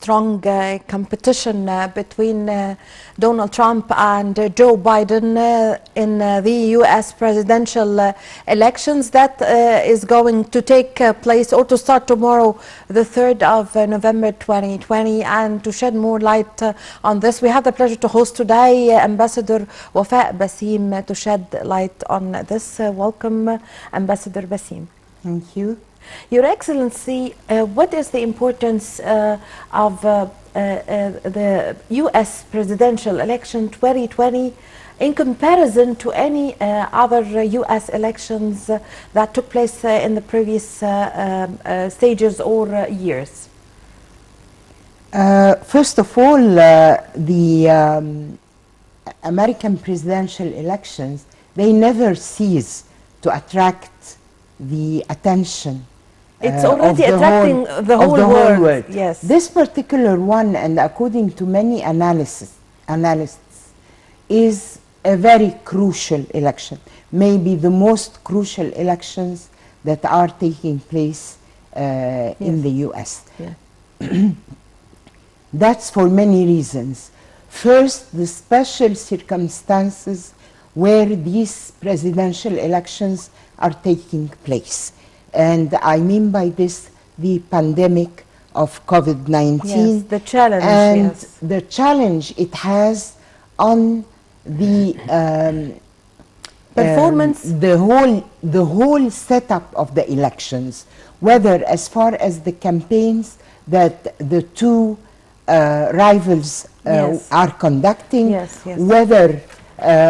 strong competition between Donald Trump and Joe Biden in the U.S. presidential elections that is going to take place or to start tomorrow, the 3rd of November 2020. And to shed more light on this, we have the pleasure to host today Ambassador Wafa Basim to shed light on this. Welcome, Ambassador Basim. Thank you. Your Excellency, what is the importance of the U.S. presidential election 2020 in comparison to any other U.S. elections that took place in the previous stages or years? First of all, the American presidential elections, they never cease to attract the attention. It's already attracting the whole world. Yes. This particular one, and according to many analysts, is a very crucial election. Maybe the most crucial elections that are taking place in the U.S. Yeah. That's for many reasons. First, the special circumstances where these presidential elections are taking place. And I mean by this the pandemic of COVID-19. Yes, the challenge, and yes. the challenge it has on the performance, the whole setup of the elections, whether as far as the campaigns that the two rivals yes. are conducting, yes, yes. whether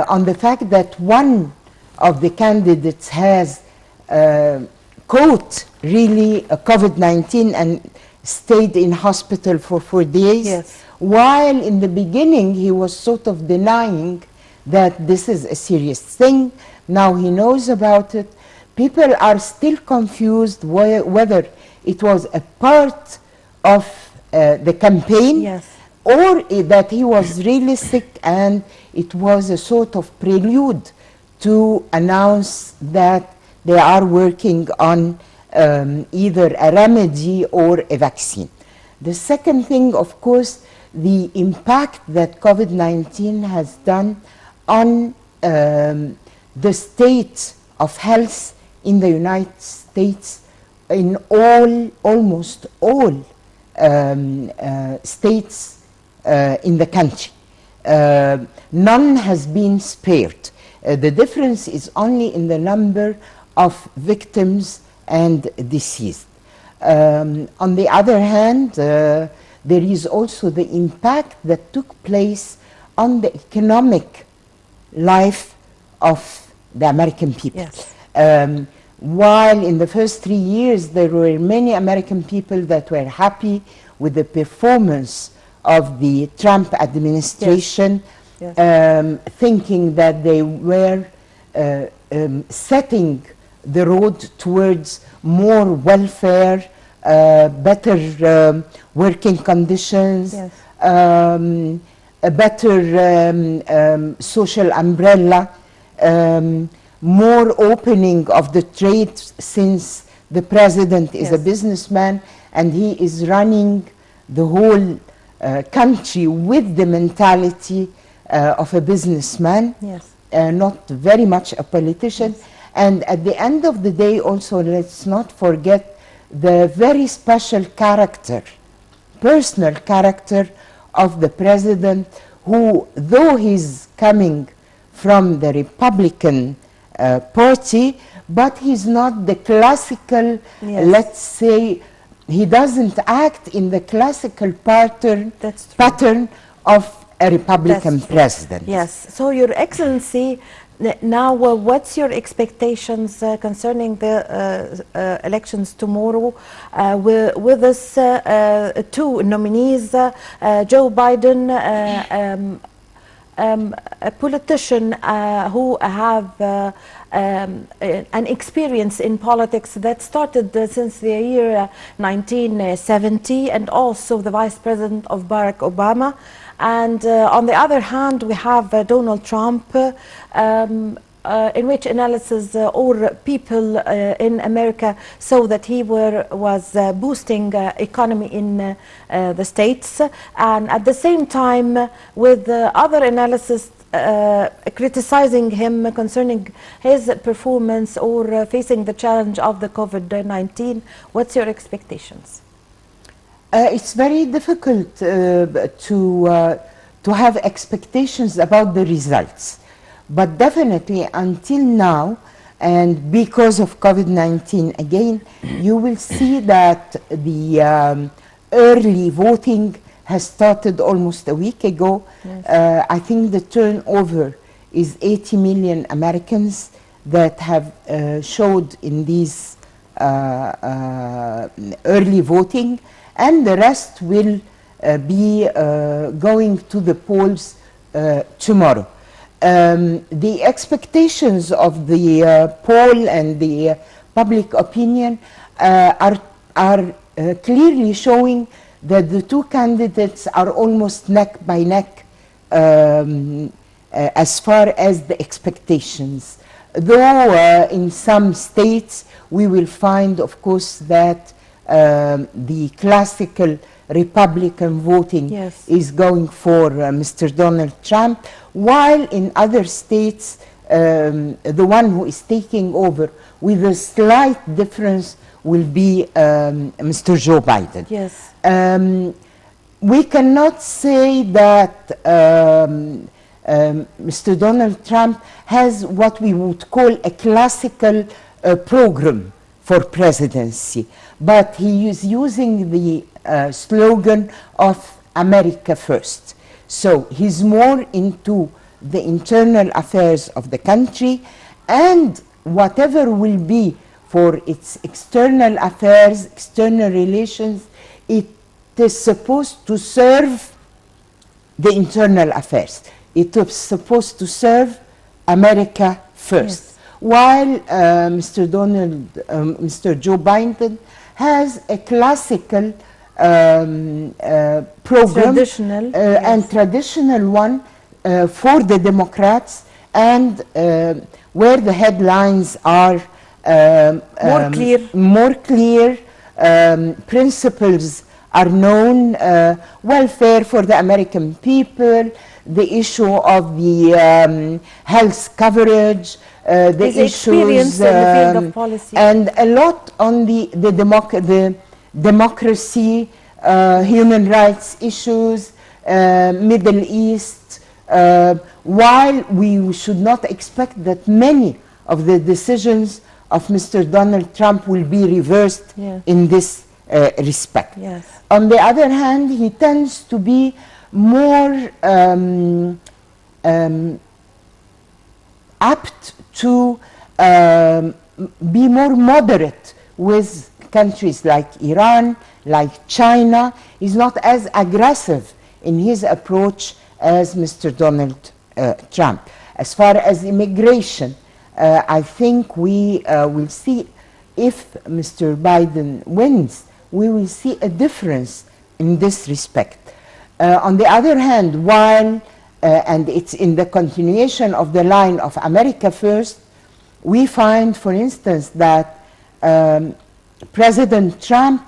on the fact that one of the candidates has caught really COVID-19 and stayed in hospital for 4 days, yes. while in the beginning he was sort of denying that this is a serious thing. Now he knows about it. People are still confused whether it was a part of the campaign, yes. or that he was really sick and it was a sort of prelude to announce that they are working on either a remedy or a vaccine. The second thing, of course, the impact that COVID-19 has done on the state of health in the United States, in almost all states in the country. None has been spared. The difference is only in the number of victims and deceased. On the other hand, there is also the impact that took place on the economic life of the American people. Yes. While in the first 3 years there were many American people that were happy with the performance of the Trump administration, yes. Yes. thinking that they were setting the road towards more welfare, better working conditions, yes. A better social umbrella, more opening of the trade, since the president is yes. a businessman and he is running the whole country with the mentality of a businessman, yes. Not very much a politician. Yes. And at the end of the day also, let's not forget the very special character, personal character of the president, who, though he's coming from the Republican party, but he's not the classical, yes. let's say, he doesn't act in the classical pattern of a Republican president. Yes. So, Your Excellency, now what's your expectations concerning the elections tomorrow with this two nominees, Joe Biden, a politician who have an experience in politics that started since the year 1970, and also the Vice President of Barack Obama. And on the other hand, we have Donald Trump, in which analysis or people in America saw that he was boosting economy in the States, and at the same time with other analysis criticizing him concerning his performance or facing the challenge of the COVID-19. What's your expectations? It's very difficult to have expectations about the results, but definitely until now, and because of COVID-19 again, you will see that the early voting has started almost a week ago. Yes. I think the turnover is 80 million Americans that have showed in these early voting, and the rest will be going to the polls tomorrow. The expectations of the poll and the public opinion are clearly showing that the two candidates are almost neck by neck as far as the expectations. Though in some states we will find, of course, that the classical Republican voting yes. is going for Mr. Donald Trump, while in other states the one who is taking over with a slight difference will be Mr. Joe Biden. Yes. We cannot say that Mr. Donald Trump has what we would call a classical program for presidency, but he is using the slogan of America First. So he's more into the internal affairs of the country, and whatever will be for its external affairs, external relations, it is supposed to serve the internal affairs. It is supposed to serve America first. Yes. While Mr. Joe Biden has a classical program, traditional, yes. and traditional one for the Democrats, and where the headlines are more clear, principles are known, welfare for the American people, the issue of the health coverage, the issues, in the field of policy, and a lot on the democracy, human rights issues, Middle East, while we should not expect that many of the decisions of Mr. Donald Trump will be reversed yes. in this respect. Yes. On the other hand, he tends to be more apt to be more moderate with countries like Iran, like China. He's not as aggressive in his approach as Mr. Donald Trump. As far as immigration, I think we will see, if Mr. Biden wins, we will see a difference in this respect. On the other hand, while, and it's in the continuation of the line of America First, we find, for instance, that President Trump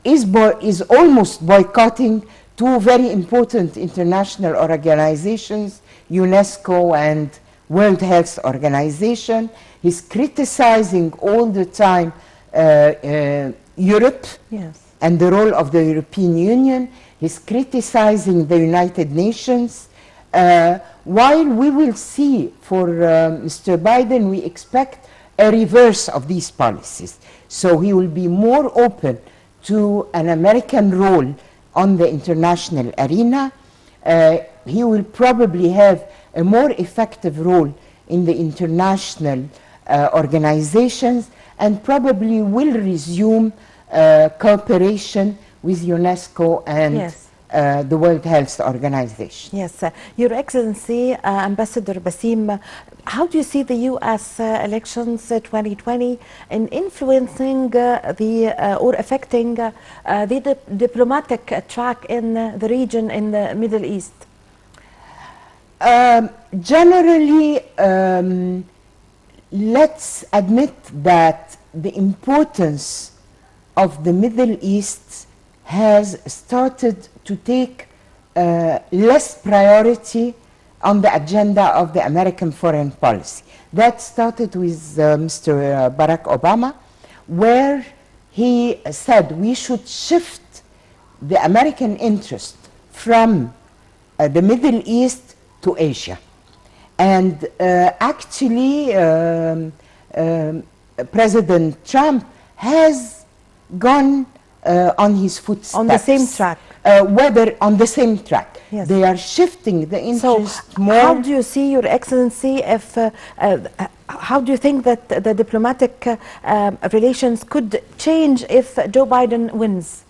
is almost boycotting two very important international organizations, UNESCO and World Health Organization. He's criticizing all the time Europe yes. and the role of the European Union. He's criticizing the United Nations. While we will see for Mr. Biden, we expect a reverse of these policies. So he will be more open to an American role on the international arena. He will probably have a more effective role in the international organizations, and probably will resume cooperation with UNESCO and yes. The World Health Organization. Yes, Your Excellency, Ambassador Basim, how do you see the U.S. elections 2020 in influencing or affecting the diplomatic track in the region, in the Middle East? Generally, let's admit that the importance of the Middle East has started to take less priority on the agenda of the American foreign policy. That started with Mr. Barack Obama, where he said we should shift the American interest from the Middle East to Asia. And actually, President Trump has gone on his footsteps. On the same track. Whether on the same track. Yes. They are shifting the interest So more. how do you see, Your Excellency, if how do you think that the diplomatic relations could change if Joe Biden wins?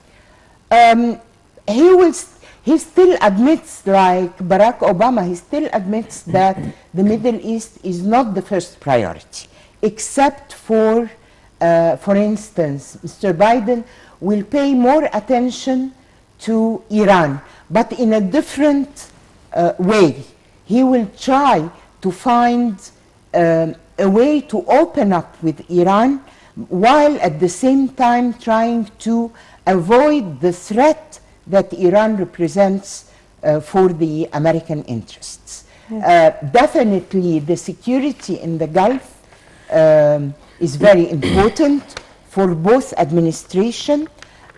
He still admits, like Barack Obama, he still admits that the Middle East is not the first priority, except for instance, Mr. Biden will pay more attention to Iran, but in a different way. He will try to find a way to open up with Iran, while at the same time trying to avoid the threat that Iran represents for the American interests. Definitely the security in the Gulf is very important for both administrations.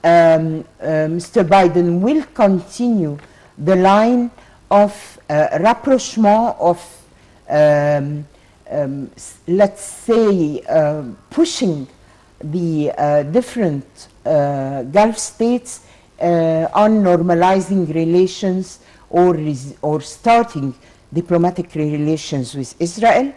Mr. Biden will continue the line of rapprochement, of let's say pushing the different Gulf states on normalizing relations or starting diplomatic relations with Israel.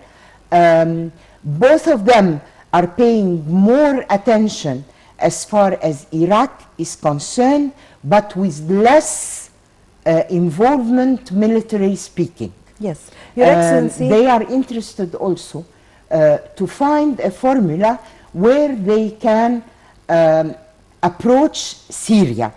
Both of them are paying more attention as far as Iraq is concerned, but with less involvement, military speaking. Yes, Your Excellency. They are interested also to find a formula where they can approach Syria.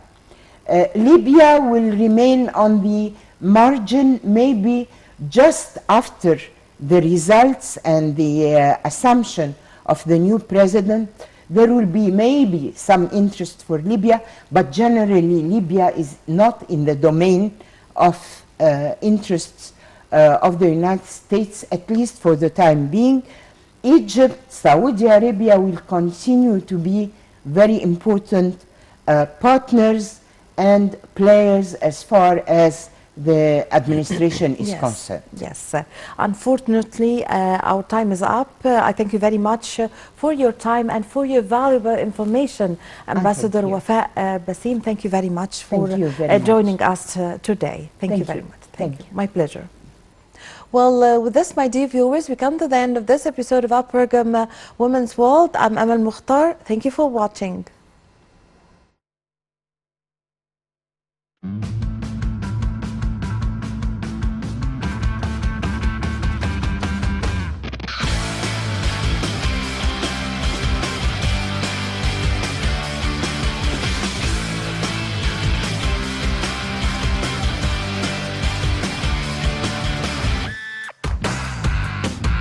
Libya will remain on the margin, maybe just after the results and the assumption of the new president. There will be maybe some interest for Libya, but generally Libya is not in the domain of interests of the United States, at least for the time being. Egypt, Saudi Arabia will continue to be very important partners and players as far as the administration is concerned. Yes. Unfortunately, our time is up. I thank you very much for your time and for your valuable information, Ambassador Wafa Basim. Thank you very much for joining us today. Thank you very much. Thank you. My pleasure. Well, with this, my dear viewers, we come to the end of this episode of our program, Women's World. I'm Amal Mukhtar. Thank you for watching.